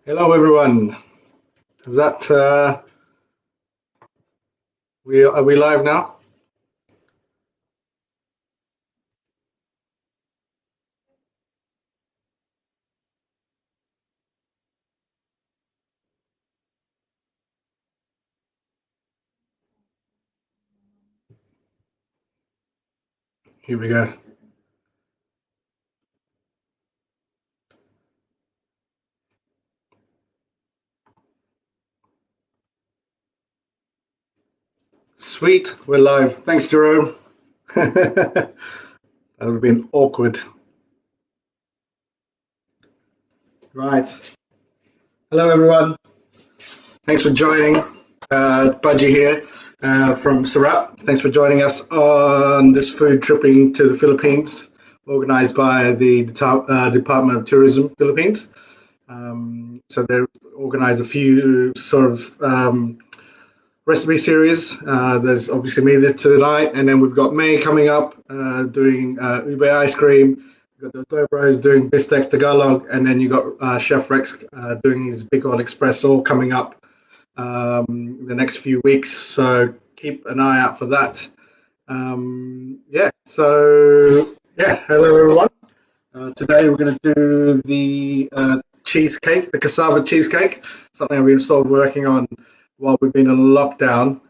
Hello, everyone. Is that are we live now? Here we go. Sweet, we're live. Thanks, Jerome. That would have been awkward. Right. Hello, everyone. Thanks for joining. Budgie here from Sarap. Thanks for joining us on this food tripping to the Philippines, organized by the Department of Tourism Philippines. So they organized a few sort of recipe series. There's obviously me this tonight, and then we've got May coming up doing ube ice cream. We've got the Dobros doing bistec Tagalog, and then you got Chef Rex doing his big old espresso coming up the next few weeks. So keep an eye out for that. Hello everyone. Today we're going to do the cheesecake, the cassava cheesecake, something I've been sort of working on while we've been in lockdown.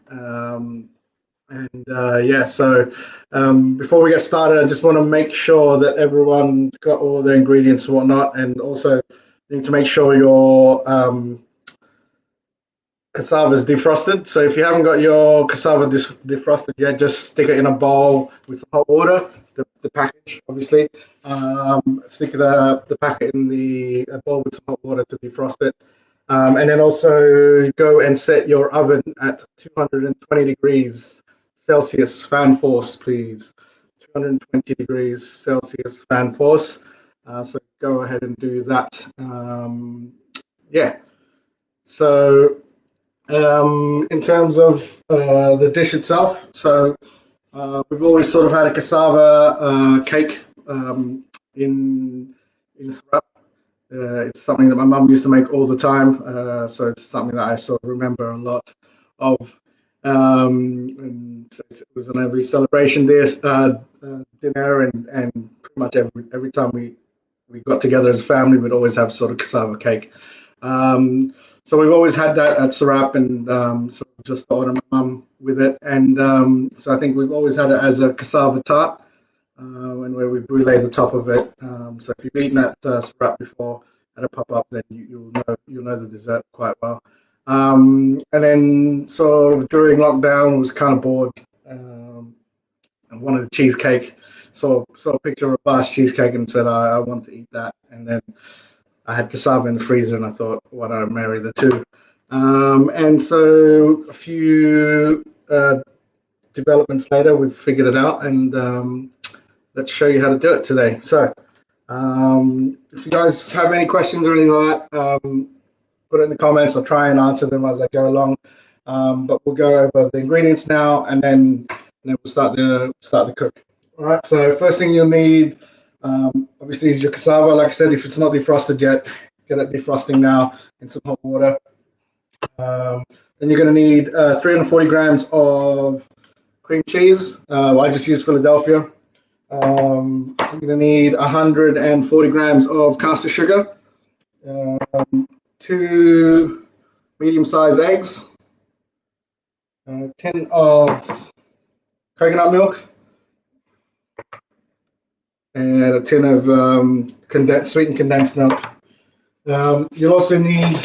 Before we get started, I just want to make sure that everyone's got all the ingredients and whatnot, and also you need to make sure your cassava is defrosted. So if you haven't got your cassava defrosted yet, just stick it in a bowl with some hot water, the package, obviously. Stick the packet in the bowl with some hot water to defrost it. And then also go and set your oven at 220 degrees Celsius fan force, please. 220 degrees Celsius fan force. So go ahead and do that. So in terms of the dish itself, so we've always sort of had a cassava cake in Sarap. It's something that my mum used to make all the time, so it's something that I sort of remember a lot of. And so it was on every celebration dinner, and pretty much every time we got together as a family, we'd always have sort of cassava cake. So we've always had that at Sarap, and sort of just honour my mum with it. And so I think we've always had it as a cassava tart, and where we brulee the top of it. So if you've eaten at Sarap before at a pop-up, then you'll know the dessert quite well. And then sort of during lockdown, was kind of bored, and wanted a cheesecake. Saw a picture of a Bast cheesecake and said I want to eat that. And then I had cassava in the freezer, and I thought, why don't I marry the two? And so a few developments later, we've figured it out, and let's show you how to do it today. So if you guys have any questions or anything like that, put it in the comments. I'll try and answer them as I go along. But we'll go over the ingredients now, and then we'll start the cook. All right. So first thing you'll need, obviously, is your cassava. Like I said, if it's not defrosted yet, get it defrosting now in some hot water. Then you're going to need 340 grams of cream cheese. I just use Philadelphia. You're going to need 140 grams of caster sugar, 2 medium-sized eggs, a tin of coconut milk, and a tin of sweetened condensed milk. You'll also need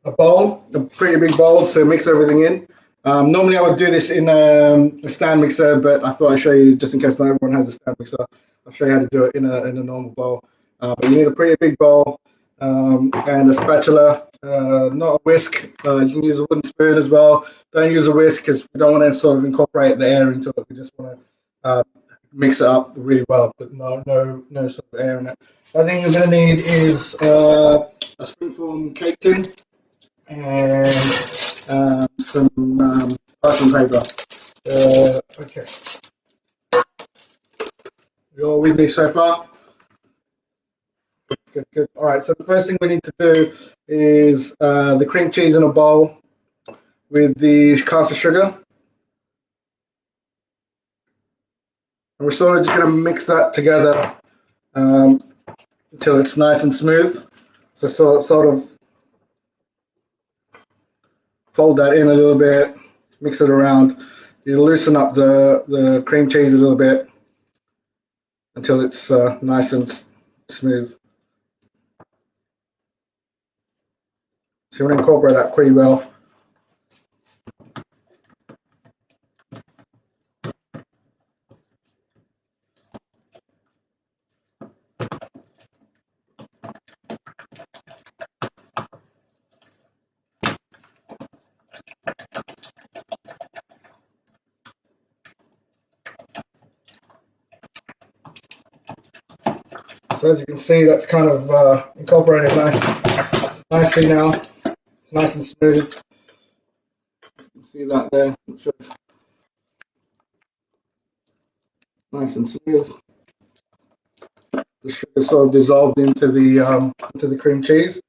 a bowl, a pretty big bowl, to mix everything in. Normally I would do this in a stand mixer, but I thought I'd show you, just in case not everyone has a stand mixer, I'll show you how to do it in a normal bowl. But you need a pretty big bowl and a spatula, not a whisk. You can use a wooden spoon as well. Don't use a whisk because we don't want to sort of incorporate the air into it. We just want to mix it up really well, but no sort of air in it. I think you're going to need is a spoonful cake tin and some parchment paper. Okay. You all with me so far? Good. All right. So the first thing we need to do is the cream cheese in a bowl with the caster sugar. And we're sort of just going to mix that together until it's nice and smooth. So sort of fold that in a little bit, mix it around. You loosen up the cream cheese a little bit until it's nice and smooth. So you want to incorporate that pretty well. So as you can see, that's kind of incorporated nicely now. It's nice and smooth. You can see that there. Nice and smooth. The sugar sort of dissolved into the cream cheese.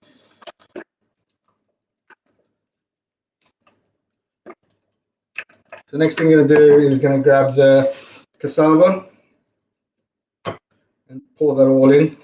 The next thing you're going to do is going to grab the cassava and pour that all in.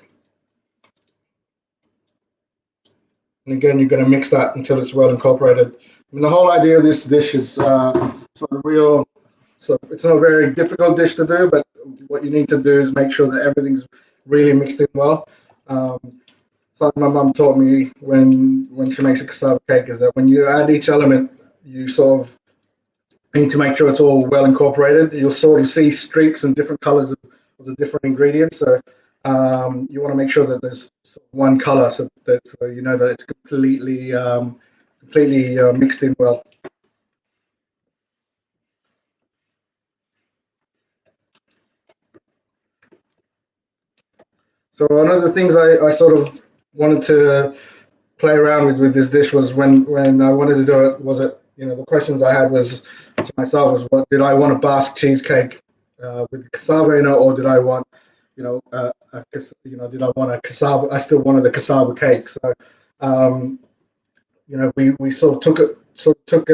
And again, you're going to mix that until it's well incorporated. I mean, the whole idea of this dish is sort of real. So it's not a very difficult dish to do, but what you need to do is make sure that everything's really mixed in well. Something my mum taught me when she makes a cassava cake is that when you add each element, you sort of need to make sure it's all well incorporated. You'll sort of see streaks and different colors of the different ingredients. So you want to make sure that there's one color so you know that it's completely mixed in well. So one of the things I sort of wanted to play around with this dish was when I wanted to do it, was it, the questions I had was to myself was, what did I want a basque cheesecake with cassava in it, or did I want, did I want a cassava? I still wanted the cassava cake. So, we sort of took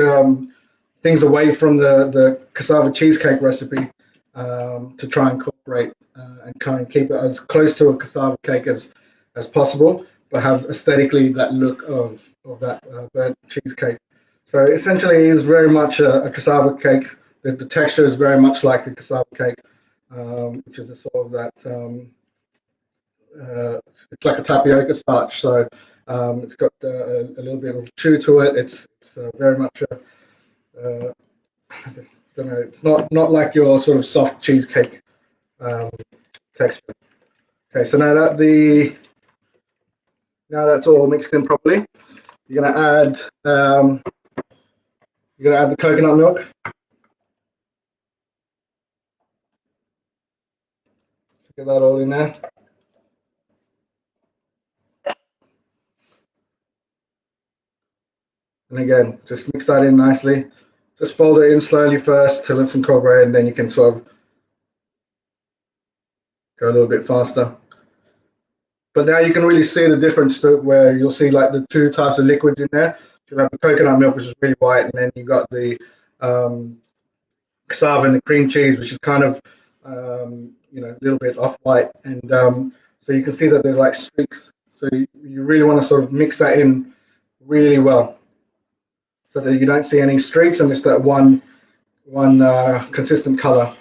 things away from the cassava cheesecake recipe to try and incorporate and kind of keep it as close to a cassava cake as possible, but have aesthetically that look of that burnt cheesecake. So essentially, it is very much a cassava cake. The texture is very much like the cassava cake, which is a sort of that. It's like a tapioca starch, so it's got a little bit of chew to it. It's very much I don't know. It's not like your sort of soft cheesecake texture. Okay, so now that's all mixed in properly, you're gonna add the coconut milk. Get that all in there. And again, just mix that in nicely. Just fold it in slowly first till it's incorporated, and then you can sort of go a little bit faster. But now you can really see the difference where you'll see like the two types of liquids in there. You'll have the coconut milk, which is really white, and then you've got the cassava and the cream cheese, which is kind of a little bit off-white. And so you can see that there's like streaks. So you really want to sort of mix that in really well, so that you don't see any streaks and it's that one consistent color.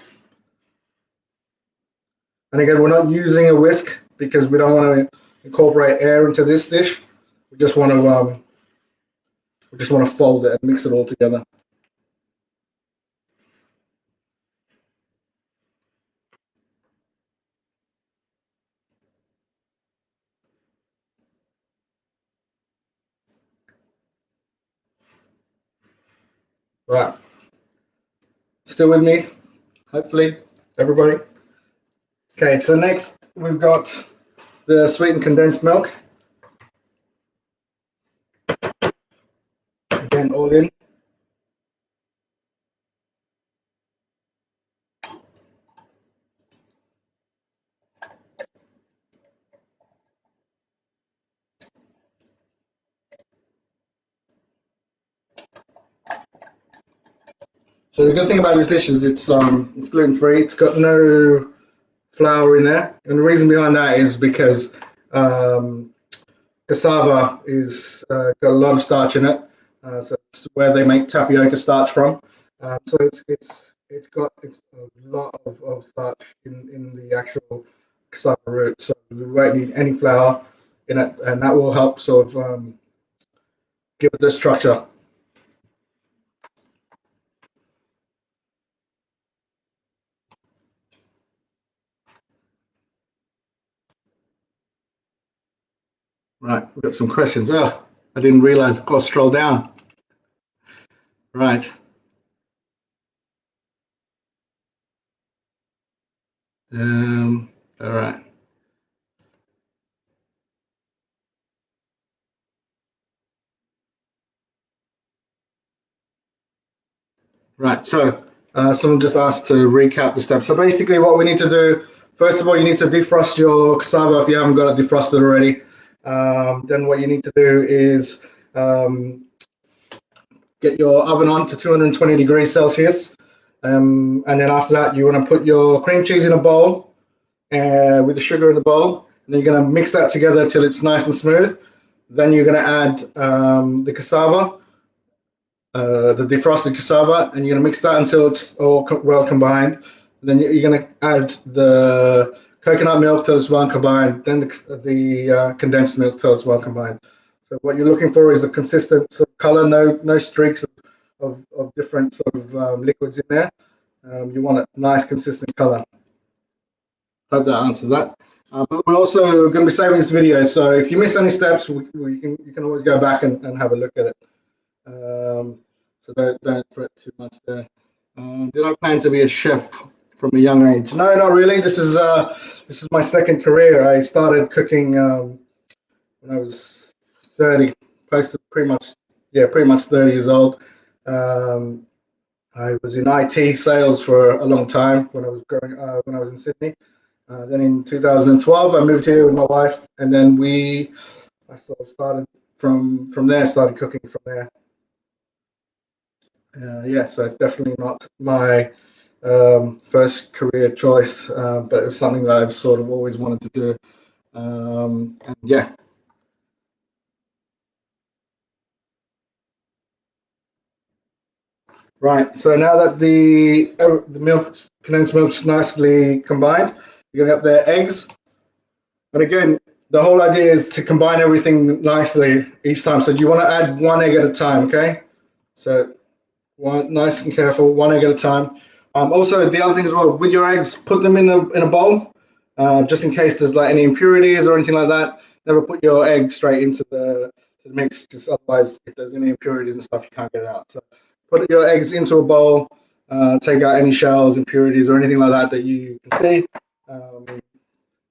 And again, we're not using a whisk because we don't want to incorporate air into this dish. We just want to fold it and mix it all together. Right. Still with me? Hopefully, everybody. Okay, so next we've got the sweetened condensed milk. Again, all in. So the good thing about this dish is it's gluten free. It's got no flour in there, and the reason behind that is because um, cassava is got a lot of starch in it. So it's where they make tapioca starch from. So it's a lot of starch in the actual cassava root. So we won't need any flour in it, and that will help sort of give it the structure. Right, we've got some questions. Oh, I didn't realize I've got to scroll down. Right. All right. Right. So someone just asked to recap the steps. So basically, what we need to do, first of all, you need to defrost your cassava if you haven't got it defrosted already. Then what you need to do is um, get your oven on to 220 degrees Celsius. And then after that, you want to put your cream cheese in a bowl with the sugar in the bowl. And then you're going to mix that together until it's nice and smooth. Then you're going to add the cassava, the defrosted cassava, and you're going to mix that until it's all well combined. And then you're going to add the coconut milk till it's well combined, then the condensed milk till it's well combined. So what you're looking for is a consistent sort of color, no streaks of different sort of liquids in there. You want a nice consistent color. Hope that answers that. But we're also going to be saving this video, so if you miss any steps, you can always go back and have a look at it. So don't fret too much there. Did I plan to be a chef from a young age? No, not really. This is my second career. I started cooking when I was 30, close to pretty much 30 years old. Um, I was in IT sales for a long time when I was in Sydney. Then in 2012, I moved here with my wife, and then I sort of started from there, started cooking from there. Yeah, so definitely not my first career choice, but it was something that I've sort of always wanted to do. And yeah. Right, so now that the condensed milk's nicely combined, you're gonna get the eggs. And again, the whole idea is to combine everything nicely each time. So you want to add one egg at a time, okay? So one nice and careful, one egg at a time. Also, the other thing as well, with your eggs, put them in a bowl, just in case there's like any impurities or anything like that. Never put your egg straight into the mix, because otherwise, if there's any impurities and stuff, you can't get it out. So put your eggs into a bowl, take out any shells, impurities, or anything like that that you can see. Um,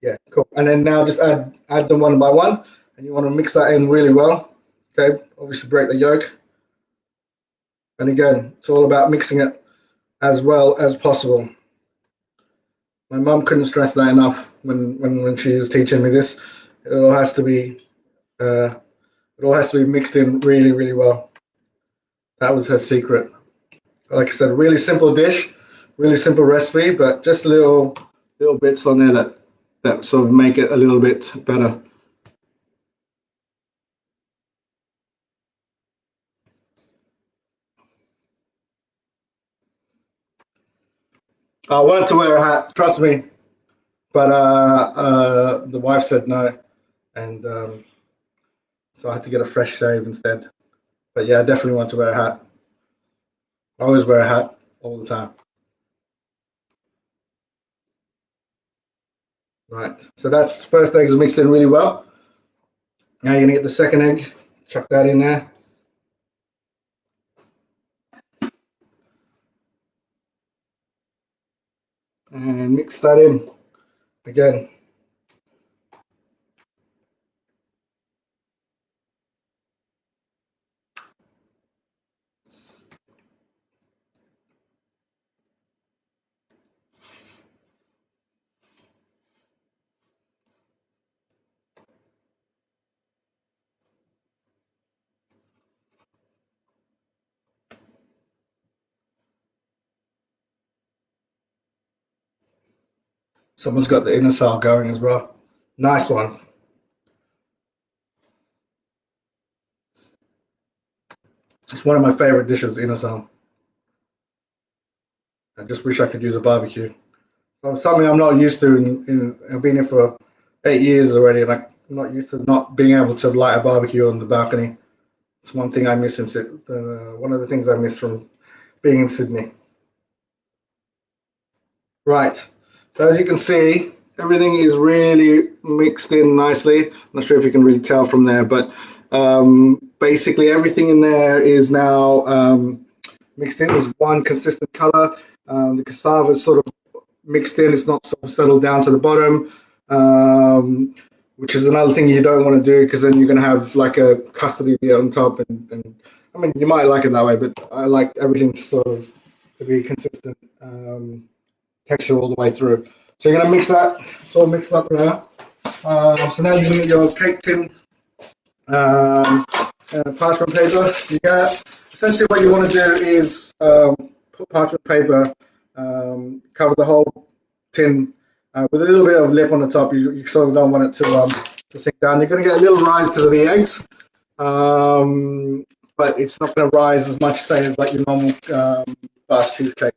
yeah, cool. And then now just add them one by one, and you want to mix that in really well. Okay, obviously break the yolk. And again, it's all about mixing it as well as possible. My mum couldn't stress that enough when she was teaching me this. It all has to be uh, it all has to be mixed in really, really well. That was her secret. Like I said, really simple dish, really simple recipe, but just little bits on there that sort of make it a little bit better. I wanted to wear a hat, trust me, but the wife said no, and so I had to get a fresh shave instead. But yeah, I definitely want to wear a hat. I always wear a hat all the time. Right. So that's first eggs mixed in really well. Now you're gonna get the second egg. Chuck that in there. And mix that in again. Someone's got the inner cell going as well. Nice one. It's one of my favorite dishes, inner cell. I just wish I could use a barbecue. Something I'm not used to. I've been here for 8 years already, and I'm not used to not being able to light a barbecue on the balcony. It's one thing I miss in Sydney. One of the things I miss from being in Sydney. Right. So as you can see, everything is really mixed in nicely. I'm not sure if you can really tell from there, but basically everything in there is now mixed in. There's one consistent color. The cassava is sort of mixed in. It's not sort of settled down to the bottom, which is another thing you don't want to do because then you're going to have like a custody bit on top. And I mean, you might like it that way, but I like everything to sort of to be consistent. Texture all the way through. So you're going to mix that, sort of mix that there. So now you get your cake tin parchment paper. You get essentially what you want to do is put parchment paper, cover the whole tin with a little bit of lip on the top. You sort of don't want it to sink down. You're going to get a little rise because of the eggs, but it's not going to rise as much, say, as like your normal fast cheesecake.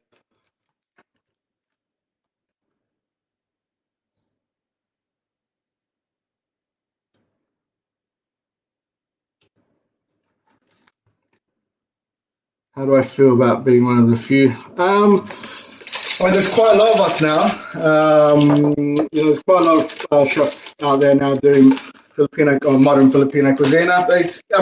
How do I feel about being one of the few? I mean, there's quite a lot of us now. There's quite a lot of chefs out there now doing Filipino or modern Filipino cuisine. I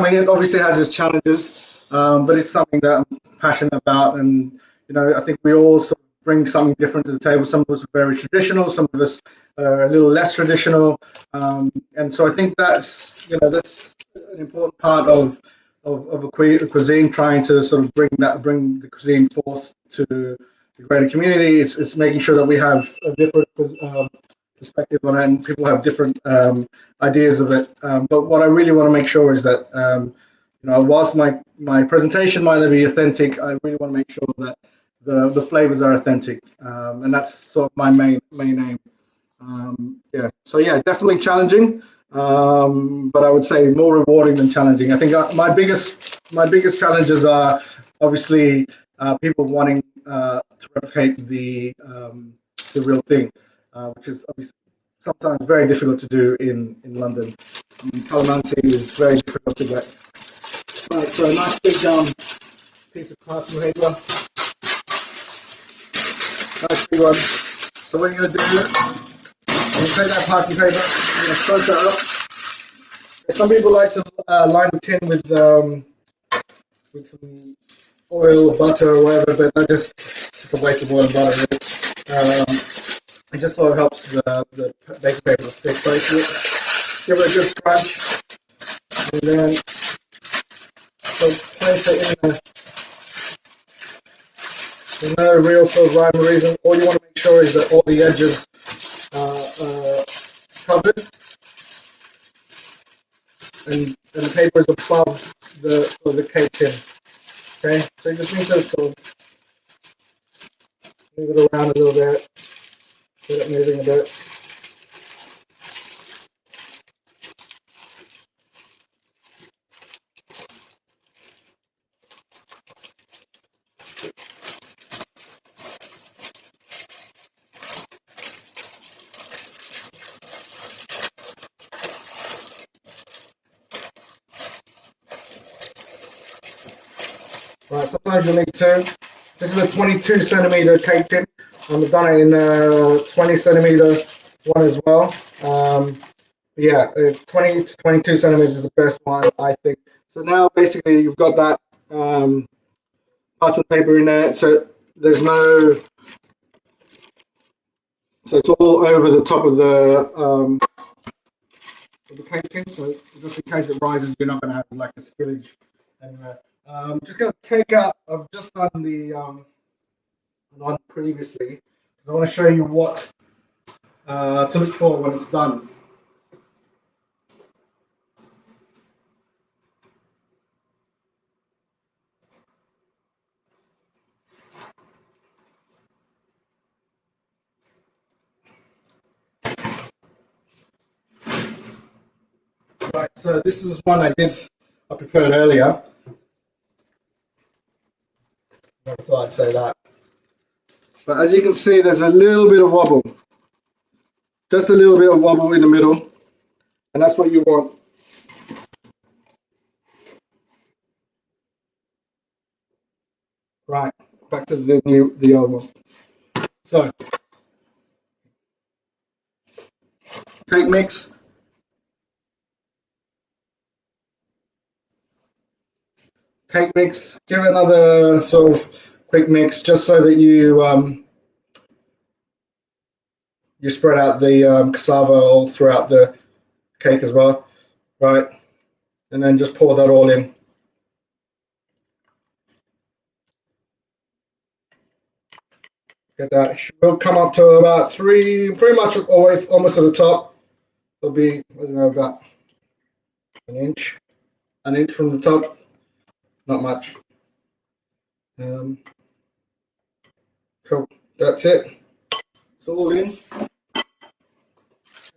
mean, it obviously has its challenges, but it's something that I'm passionate about. And, I think we all sort of bring something different to the table. Some of us are very traditional, some of us are a little less traditional. And so I think that's an important part of a cuisine, trying to sort of bring the cuisine forth to the greater community. It's making sure that we have a different perspective on it, and people have different ideas of it. But what I really want to make sure is that whilst my presentation might not be authentic, I really want to make sure that the flavors are authentic, and that's sort of my main aim. So yeah, definitely challenging, but I would say more rewarding than challenging. I think my biggest challenges are obviously people wanting to replicate the real thing, which is obviously sometimes very difficult to do in London. I mean, calamansi is very difficult to get. Right, so a nice big piece of parchment paper, nice big one. So what you're going to do, you take that parchment paper, you're going to soak that up. Some people like to line the tin with some oil, butter, or whatever, but that's just a waste of oil and butter. Really. It just sort of helps the baking paper to stick close to it. Give it a good crunch, and then place it in there. There's no real sort of rhyme or reason. All you want to make sure is that all the edges are covered, and the paper is above the cake tin. Okay, so you just need to sort of move it around a little bit, get it moving a bit. Right, sometimes you'll need two. This is a 22 centimeter cake tin. I've done it in a 20 centimeter one as well. Yeah, 20 to 22 centimeters is the best one, I think. So now basically you've got that parchment paper in there. So there's no, so it's all over the top of the cake tin. So just in case it rises, you're not going to have like a spillage anywhere. Just going to take out, I've just done the one previously. I want to show you what to look for when it's done. So this is one I prepared earlier. I thought I'd say that. But as you can see, there's a little bit of wobble. Just a little bit of wobble in the middle. And that's what you want. Right, back to the old one. So, cake mix. Cake mix. Give it another sort of quick mix, just so that you spread out the cassava all throughout the cake as well, right? And then just pour that all in. Get that. We'll come up to about 3, pretty much always almost at the top. It'll be, I don't know, about an inch from the top. Not much. Cool. That's it. It's all in.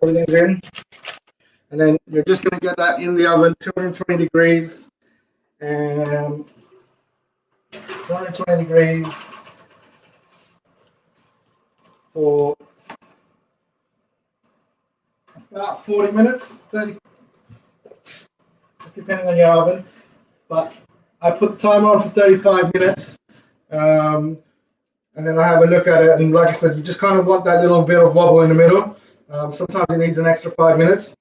Everything's in. And then you're just going to get that in the oven, 220 degrees. And 220 degrees for about 40 minutes, 30, just depending on your oven. But I put the timer on for 35 minutes. And then I have a look at it. And like I said, you just kind of want that little bit of wobble in the middle. Sometimes it needs an extra 5 minutes.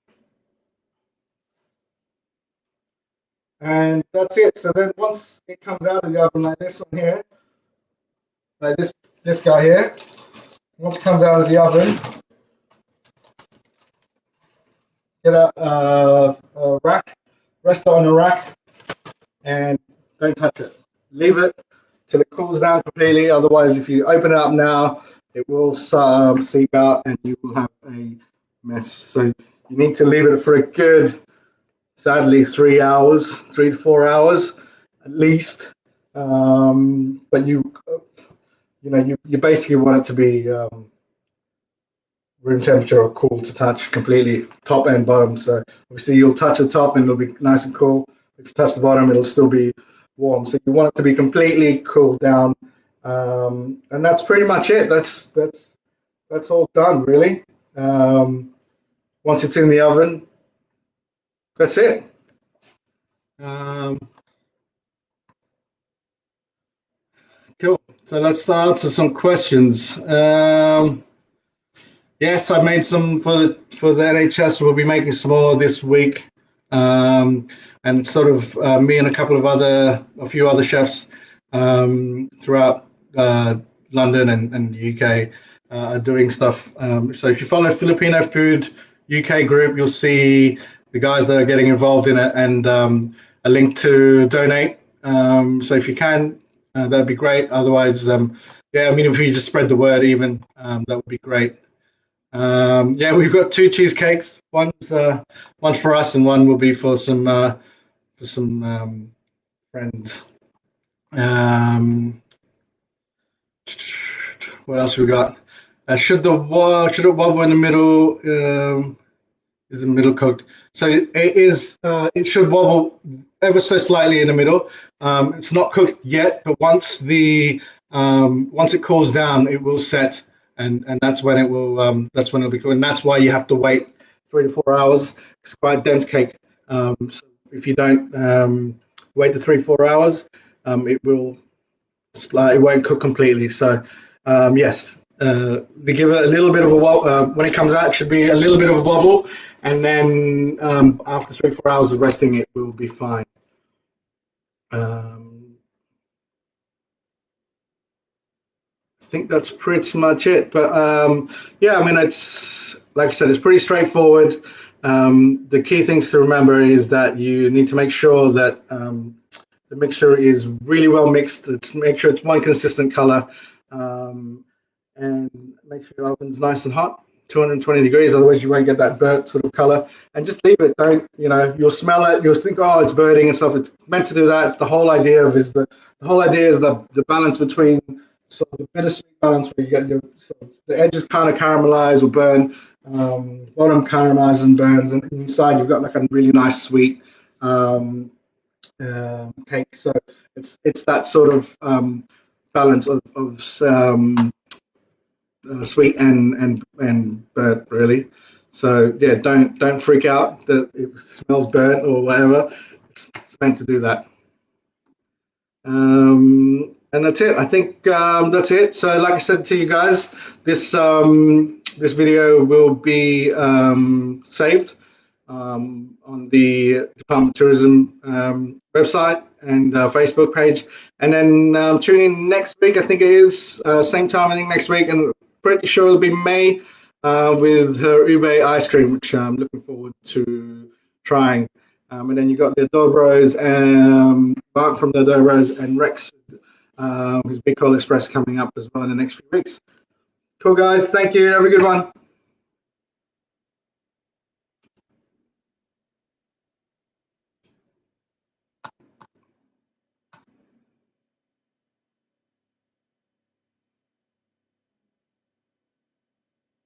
And that's it. So then once it comes out of the oven like this on here, like this guy here, once it comes out of the oven, get a rack, rest it on a rack, and don't touch it. Leave it till it cools down completely. Otherwise, if you open it up now, it will seep out and you will have a mess. So you need to leave it for a good, sadly, 3 hours, 3 to 4 hours at least. But you basically want it to be room temperature or cool to touch completely, top and bottom. So obviously you'll touch the top and it'll be nice and cool. If you touch the bottom, it'll still be warm. So you want it to be completely cooled down. And that's pretty much it. That's all done, really. Once it's in the oven, that's it. Cool. So let's answer some questions. Yes, I made some for the NHS. We'll be making some more this week, and sort of me and a few other chefs throughout London and the UK are doing stuff. So if you follow Filipino Food UK group, you'll see the guys that are getting involved in it and a link to donate. So if you can, that'd be great. Otherwise, if you just spread the word, even that would be great. We've got 2 cheesecakes. One's for us, and one will be for some friends. What else we got? Should it wobble in the middle? Is the middle cooked? So it is. It should wobble ever so slightly in the middle. It's not cooked yet, but once it cools down, it will set. And that's when it'll be cool. And that's why you have to wait 3 to 4 hours. It's quite a dense cake. So if you don't wait the 3 to 4 hours, it won't cook completely. So yes, they give it a little bit of a wobble. When it comes out, it should be a little bit of a wobble, and then after 3 to 4 hours of resting, it will be fine. I think that's pretty much it. But it's like I said, it's pretty straightforward. The key things to remember is that you need to make sure that the mixture is really well mixed. Make sure it's one consistent color, and make sure your oven's nice and hot, 220 degrees. Otherwise, you won't get that burnt sort of color. And just leave it. Don't you'll smell it. You'll think, oh, it's burning and stuff. It's meant to do that. The whole idea is the balance between sort of the bittersweet balance where you get the edges kind of caramelize or burn, bottom caramelizes and burns, and inside you've got like a really nice sweet cake. So it's that sort of balance of sweet and burnt, really. So yeah, don't freak out that it smells burnt or whatever. It's meant to do that. And that's it. I think that's it. So, like I said to you guys, this video will be saved on the Department of Tourism website and Facebook page. And then tune in next week. I think it is same time. I think next week, and pretty sure it'll be May with her ube ice cream, which I'm looking forward to trying. And then you got the Dobros, Mark from the Dobros, and Rex, who's Big Call Express, coming up as well in the next few weeks. Cool, guys. Thank you. Have a good one.